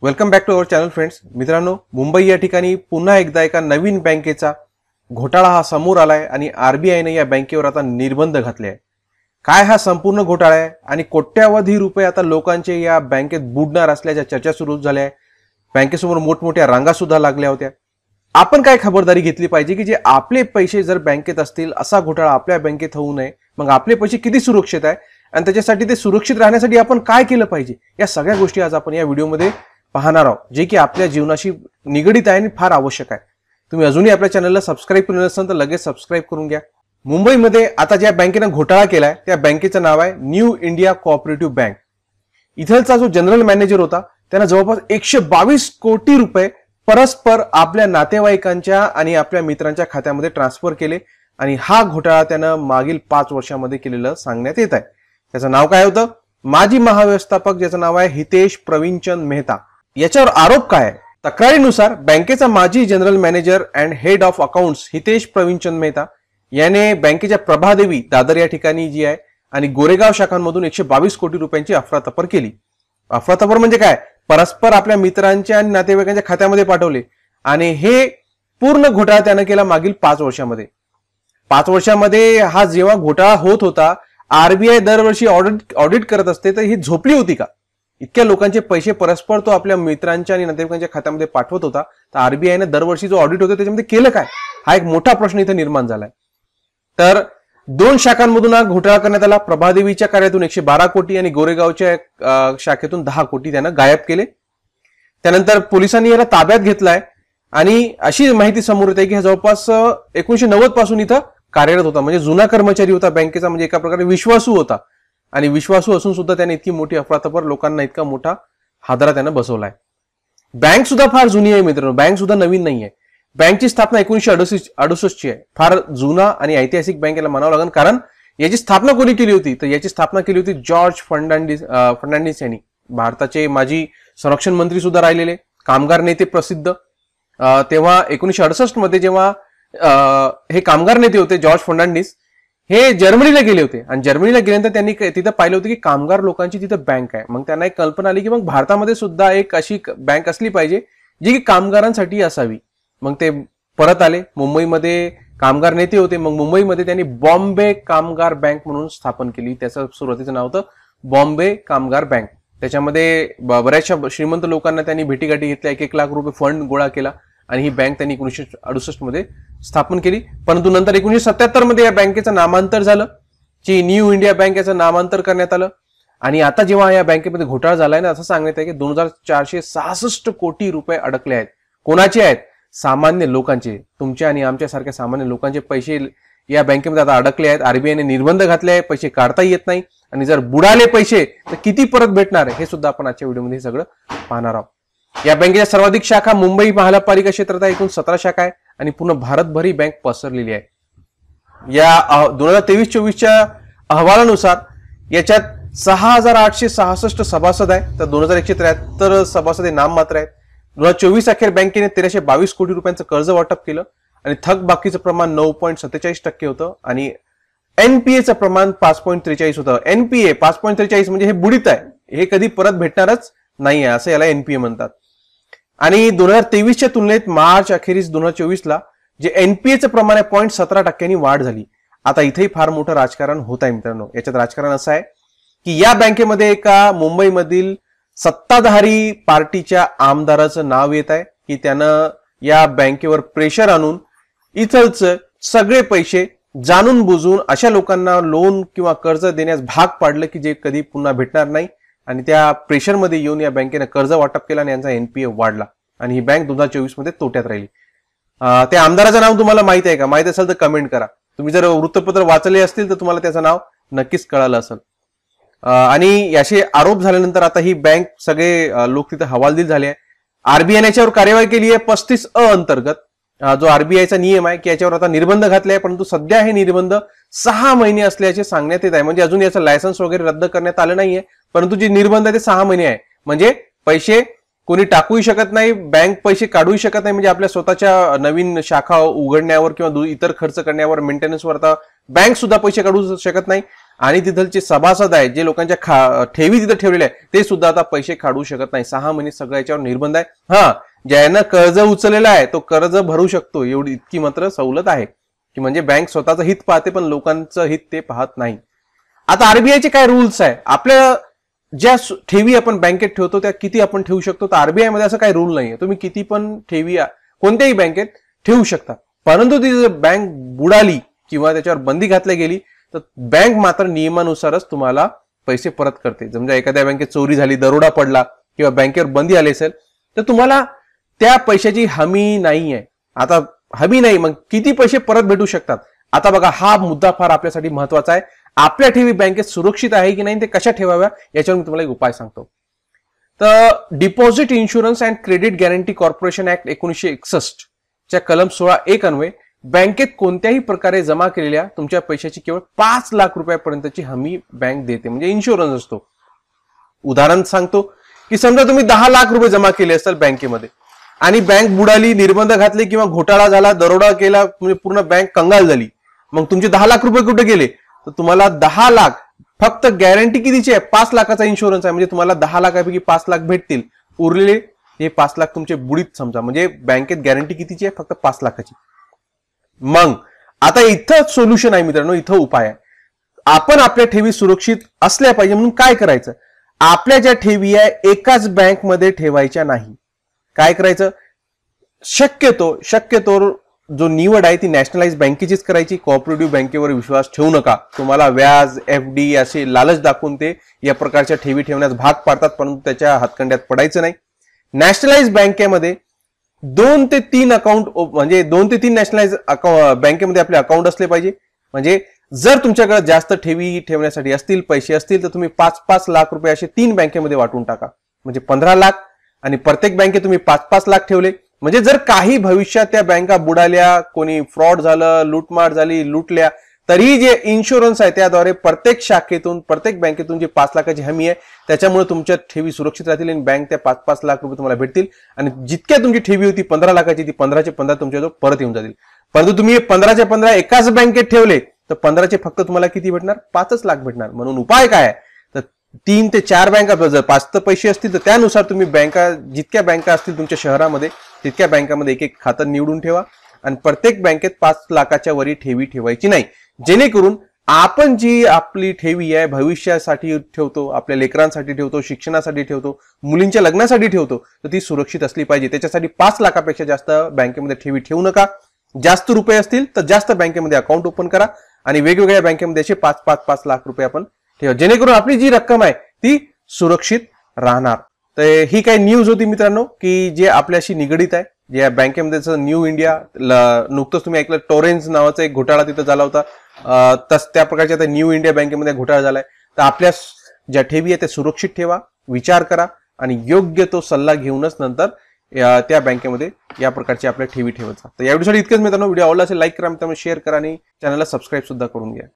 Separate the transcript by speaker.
Speaker 1: Welcome back to our channel friends. मित्रांनो, मुंबई या ठिकाणी पुन्हा एकदा एका नवीन बँकेचा घोटाळा हा समोर आलाय आणि आरबीआयने या बँकेवर आता निर्बंध घातले आहे. काय हा संपूर्ण घोटाळा आहे आणि कोट्यावधी रुपये आता लोकांचे या बँकेत बुडणार असल्याच्या चर्चा सुरू झाल्या आहे. बँकेसमोर मोठमोठ्या रांगा सुद्धा लागल्या होत्या. आपण काय खबरदारी घेतली पाहिजे की जे आपले पैसे जर बँकेत असतील, असा घोटाळा आपल्या बँकेत होऊ नये. मग आपले पैसे किती सुरक्षित आहे आणि त्याच्यासाठी ते सुरक्षित राहण्यासाठी आपण काय केलं पाहिजे, या सगळ्या गोष्टी आज आपण या व्हिडिओमध्ये पाहणार आहोत, जे की आपल्या जीवनाशी निगडित आहे आणि फार आवश्यक आहे. तुम्ही अजूनही आपल्या चॅनलला सबस्क्राईब केलं नसेल तर लगेच सबस्क्राईब करून घ्या. मुंबईमध्ये आता ज्या बँकेने घोटाळा केलाय त्या बँकेचं नाव आहे न्यू इंडिया कोऑपरेटिव्ह बँक. इथलचा जो जनरल मॅनेजर होता त्यानं जवळपास 122 कोटी रुपये परस्पर आपल्या नातेवाईकांच्या आणि आपल्या मित्रांच्या खात्यामध्ये ट्रान्सफर केले आणि हा घोटाळा त्यानं मागील 5 वर्षांमध्ये केलेलं सांगण्यात येत आहे. त्याचं नाव काय होतं? माजी महाव्यवस्थापक, ज्याचं नाव आहे हितेश प्रवीणचंद मेहता. याच्यावर आरोप काय आहे? तक्रारीनुसार बँकेचा माजी general manager and head of accounts Hitesh Pravinchand Mehta याने बँकेच्या प्रभादेवी दादर या ठिकाणी जी आहे आणि गोरेगाव शाखांमधून 122 कोटी रुपयांची अफरातफर केली. अफरातफर म्हणजे काय? परस्पर आपल्या मित्रांच्या आणि नातेवाईकांच्या खात्यामध्ये पाठवले आणि हे पूर्ण घोटाळा त्यानं केला मागील 5 वर्षांमध्ये. 5 वर्षांमध्ये हा जेव्हा घोटाळा होत होता, आरबीआय दरवर्षी ऑडिट करत असते, तर ही झोपली होती का? इतक्या लोकांचे पैसे परस्पर तो आपल्या मित्रांच्या आणि नातेवाईकांच्या खात्यामध्ये पाठवत होता, तर आरबीआयने दरवर्षी जो ऑडिट होतो त्याच्यामध्ये केलं काय? हा एक मोठा प्रश्न इथे निर्माण झालाय. तर 2 शाखांमधून हा घोटाळा करण्यात आला. प्रभादेवीच्या कार्यातून 112 कोटी आणि गोरेगावच्या शाखेतून 10 कोटी त्यानं गायब केले. त्यानंतर पोलिसांनी याला ताब्यात घेतलाय आणि अशी माहिती समोर येते की हा जवळपास 1990 पासून इथं कार्यरत होता. म्हणजे जुना कर्मचारी होता बँकेचा, म्हणजे एका प्रकारे विश्वासू होता आणि विश्वासू असून सुद्धा त्याने इतकी मोठी अफरातफर, लोकांना इतका मोठा हादरा त्यानं बसवलाय. बँक सुद्धा फार जुनी आहे मित्रांनो, बँक सुद्धा नवीन नाहीये. बँकची स्थापना 1968 ची आहे. फार जुना आणि ऐतिहासिक बँक याला म्हणावं लागेल, कारण याची स्थापना कोणी केली होती? तर याची स्थापना केली होती जॉर्ज फर्नांडिस यांनी. भारताचे माजी संरक्षण मंत्री सुद्धा राहिलेले, कामगार नेते प्रसिद्ध. तेव्हा 1968 मध्ये जेव्हा हे कामगार नेते होते जॉर्ज फर्नांडिस, हे जर्मनीला गेले होते आणि जर्मनीला गेल्यानंतर त्यांनी तिथं पाहिलं होतं की कामगार लोकांची तिथं बँक आहे. मग त्यांना एक कल्पना आली की मग भारतामध्ये सुद्धा एक अशी बँक असली पाहिजे जी की कामगारांसाठी असावी. मग ते परत आले. मुंबईमध्ये कामगार नेते होते. मग मुंबईमध्ये त्यांनी बॉम्बे कामगार बँक म्हणून स्थापन केली. त्याचं सुरुवातीचं नाव होतं बॉम्बे कामगार बँक. त्याच्यामध्ये बऱ्याचशा श्रीमंत लोकांना त्यांनी भेटीगाठी घेतल्या, 1-1 लाख रुपये फंड गोळा केला आणि ही बँक त्यांनी 1968 मध्ये स्थापन केली. परंतु नंतर 1977 मध्ये या बँकेचं नामांतर झालं, जी न्यू इंडिया बँक याचं नामांतर करण्यात आलं. आणि आता जेव्हा या बँकेमध्ये घोटाळा झालाय ना, असं सांगण्यात आहे की 2466 कोटी रुपये अडकले आहेत. कोणाचे आहेत? सामान्य लोकांचे. तुमच्या आणि आमच्यासारख्या सामान्य लोकांचे पैसे या बँकेमध्ये आता अडकले आहेत. आरबीआयने निर्बंध घातले आहे, पैसे काढता येत नाही आणि जर बुडाले पैसे तर किती परत भेटणार हे सुद्धा आपण आजच्या व्हिडिओमध्ये सगळं पाहणार आहोत. या बँकेच्या सर्वाधिक शाखा मुंबई महानगरपालिका क्षेत्रात एकूण 17 शाखा आहे आणि पूर्ण भारतभर ही बँक पसरलेली आहे. या 2023-24च्या अहवालानुसार याच्यात 6866 सभासद आहे, तर 2173 सभासद हे नाममात्र आहेत. 2024 अखेर बँकेने 1322 कोटी रुपयांचं कर्ज वाटप केलं आणि थकबाकीचं प्रमाण 9.47% होतं आणि एनपीएचं प्रमाण 5.43 होतं. एनपीए 5.43 म्हणजे हे बुडीत आहे, हे कधी परत भेटणारच नाही आहे, असं याला एनपीए म्हणतात. आणि 2023च्या तुलनेत मार्च अखेरीस 2024ला जे एनपीएचं प्रमाण आहे 0.17% वाढ झाली. आता इथेही फार मोठं राजकारण होत आहे मित्रांनो. याच्यात राजकारण असं आहे की या बँकेमध्ये एका मुंबईमधील सत्ताधारी पार्टीच्या आमदाराचं नाव येत आहे की त्यानं या बँकेवर प्रेशर आणून इथलचं सगळे पैसे जाणून बुजून अशा लोकांना लोन किंवा कर्ज देण्यास भाग पाडलं की जे कधी पुन्हा भेटणार नाही. आणि त्या प्रेशरमध्ये येऊन या बँकेने कर्ज वाटप केलं आणि यांचा एनपीए वाढला आणि ही बँक 2024 मध्ये तोट्यात राहिली. त्या आमदाराचं नाव तुम्हाला माहित आहे का? माहित असेल तर कमेंट करा. तुम्ही जर वृत्तपत्र वाचले असतील तर तुम्हाला त्याचं नाव नक्कीच कळालं असेल. आणि याचे आरोप झाल्यानंतर आता ही बँक सगळे लोक तिथे हवालदिल झाले आहे. आरबीआयने याच्यावर कार्यवाही केली आहे 35A अंतर्गत. जो आरबीआयचा नियम आहे की याच्यावर आता निर्बंध घातले आहे, परंतु सध्या हे निर्बंध 6 महिने असल्याचे सांगण्यात येत आहे. म्हणजे अजून याचं लायसन्स वगैरे रद्द करण्यात आलं नाहीये, परंतु जे निर्बंध आहे ते 6 महिने आहे. म्हणजे पैसे कोणी टाकूही शकत नाही, बँक पैसे काढूही शकत नाही. म्हणजे आपल्या स्वतःच्या नवीन शाखा उघडण्यावर किंवा इतर खर्च करण्यावर, मेंटेनन्सवर आता बँक सुद्धा पैसे काढू शकत नाही. आणि तिथलचे सभासद आहेत जे लोकांच्या ठेवी तिथे ठेवलेल्या आहेत ते सुद्धा आता पैसे काढू शकत नाही. 6 महिने सगळ्या याच्यावर निर्बंध आहे. ज्यानं कर्ज उचललेला आहे तो कर्ज भरू शकतो, एवढी इतकी मात्र सवलत आहे की म्हणजे बँक स्वतःचं हित पाहते पण लोकांचं हित ते पाहत नाही. आता आरबीआयचे काय रूल्स आहे, आपल्या ज्या ठेवी आपण बँकेत ठेवतो त्या किती आपण ठेवू शकतो, तर आरबीआय मध्ये असं काही रूल नाहीये. तुम्ही किती पण ठेवी कोणत्याही बँकेत ठेवू शकता, परंतु ती जर बँक बुडाली किंवा त्याच्यावर बंदी घातली गेली तर बँक मात्र नियमानुसारच तुम्हाला पैसे परत करते. समजा एखाद्या बँकेत चोरी झाली, दरोडा पडला किंवा बँकेवर बंदी आली असेल तर तुम्हाला त्या पैशाची हमी नाही आहे. आता हमी नाही, मग किती पैसे परत भेटू शकतात. आता बघा, हा मुद्दा फार आपल्यासाठी महत्वाचा आहे. आपल्या ठेवी बँकेत सुरक्षित आहे की नाही, ते कशा ठेवाव्या याच्यावर मी तुम्हाला एक उपाय सांगतो. तर deposit insurance and credit guarantee corporation act 1961 च्या कलम 16(1) अन्वये बँकेत कोणत्याही प्रकारे जमा केलेल्या तुमच्या पैशाची केवळ 5 लाख रुपयापर्यंतची हमी बँक देते, म्हणजे इन्शुरन्स असतो. उदाहरण सांगतो की समजा तुम्ही 10 लाख रुपये जमा केले असतील बँकेमध्ये आणि बँक बुडाली, निर्बंध घातले किंवा घोटाळा झाला, दरोडा केला, म्हणजे पूर्ण बँक कंगाल झाली, मग तुमचे 10 लाख रुपये कुठे गेले, तर तुम्हाला 10 लाख फक्त गॅरंटी कितीची आहे, 5 लाखाचा इन्शुरन्स आहे, म्हणजे तुम्हाला 10 लाखापैकी 5 लाख भेटतील, उरलेले हे 5 लाख तुमचे बुडीत समजा. म्हणजे बँकेत गॅरंटी कितीची आहे, फक्त 5 लाखाची. मग आता इथं सोल्युशन आहे मित्रांनो, इथं उपाय आहे. आपण आपल्या ठेवी सुरक्षित असल्या पाहिजे म्हणून काय करायचं, आपल्या ज्या ठेवी आहे एकाच बँकमध्ये ठेवायच्या नाही. काय करायचं, शक्यतो जो निवड आहे ती नॅशनलाइज बँकेचीच करायची. कोऑपरेटिव्ह बँकेवर विश्वास ठेवू नका. तुम्हाला व्याज, एफडी असे लालच दाखवून ते या प्रकारच्या ठेवी ठेवण्यास भाग पाडतात, परंतु त्याच्या हातखंड्यात पडायचं नाही. नॅशनलाइज बँकेमध्ये 2 ते 3 अकाउंट, म्हणजे 2 ते 3 नॅशनलाइज बँकेमध्ये आपले अकाउंट असले पाहिजे. म्हणजे जर तुमच्याकडे जास्त ठेवी ठेवण्यासाठी असतील, पैसे असतील, तर तुम्ही 5-5 लाख रुपये असे 3 बँकेमध्ये वाटून टाका, म्हणजे 15 लाख. आणि प्रत्येक बँकेत तुम्ही 5-5 लाख ठेवले, म्हणजे जर काही भविष्यात त्या बँका बुडाल्या, कोणी फ्रॉड झालं, लूटमार झाली, लुटल्या, तरी जे इन्शुरन्स आहे त्याद्वारे प्रत्येक शाखेतून, प्रत्येक बँकेतून जे 5 लाखाची हमी आहे त्याच्यामुळे तुमच्या ठेवी सुरक्षित राहतील आणि बँक त्या 5-5 लाख रुपये तुम्हाला भेटतील. आणि जितक्या तुमची ठेवी होती 15 लाखाची, ती 15चे 15 तुमच्याजवळ परत येऊन जातील. परंतु तुम्ही 15चे 15 एकाच बँकेत ठेवले तर 15चे फक्त तुम्हाला किती भेटणार, 5च लाख भेटणार. म्हणून उपाय काय आहे, तर 3 ते 4 बँका, जर 5 पैसे असतील तर त्यानुसार तुम्ही जितक्या बँका असतील तुमच्या शहरामध्ये तितक्या बँकामध्ये एक खातं निवडून ठेवा आणि प्रत्येक बँकेत 5 लाखाच्या वरी ठेवी ठेवायची नाही, जेणेकरून आपण जी आपली ठेवी आहे भविष्यासाठी ठेवतो, आपल्या लेकरांसाठी ठेवतो, शिक्षणासाठी ठेवतो, मुलींच्या लग्नासाठी ठेवतो, तर ती सुरक्षित असली पाहिजे. त्याच्यासाठी 5 लाखापेक्षा जास्त बँकेमध्ये ठेवी ठेवू नका. जास्त रुपये असतील तर जास्त बँकेमध्ये अकाउंट ओपन करा आणि वेगवेगळ्या बँकेमध्ये असे 5-5 लाख रुपये आपण ठेवा, जेणेकरून आपली जी रक्कम आहे ती सुरक्षित राहणार. तर ही काही न्यूज होती मित्रांनो की जे आपल्याशी निगडीत आहे. या बँकेमध्ये न्यू इंडिया, नुकतंच तुम्ही ऐकलं टोरेन्स नावाचा एक घोटाळा तिथं झाला होता, त्या प्रकारच्या आता न्यू इंडिया बँकेमध्ये घोटाळा झालाय. तर आपल्या ज्या ठेवी आहे त्या सुरक्षित ठेवा, विचार करा आणि योग्य तो सल्ला घेऊनच नंतर त्या बँकेमध्ये या प्रकारची आपल्या ठेवी ठेवत जा. तर या व्हिडिओसाठी इतकंच मित्रांनो. व्हिडिओ आवडला असेल लाईक करा, मित्रांनो शेअर करा आणि चॅनलला सबस्क्राईब सुद्धा करून घ्या.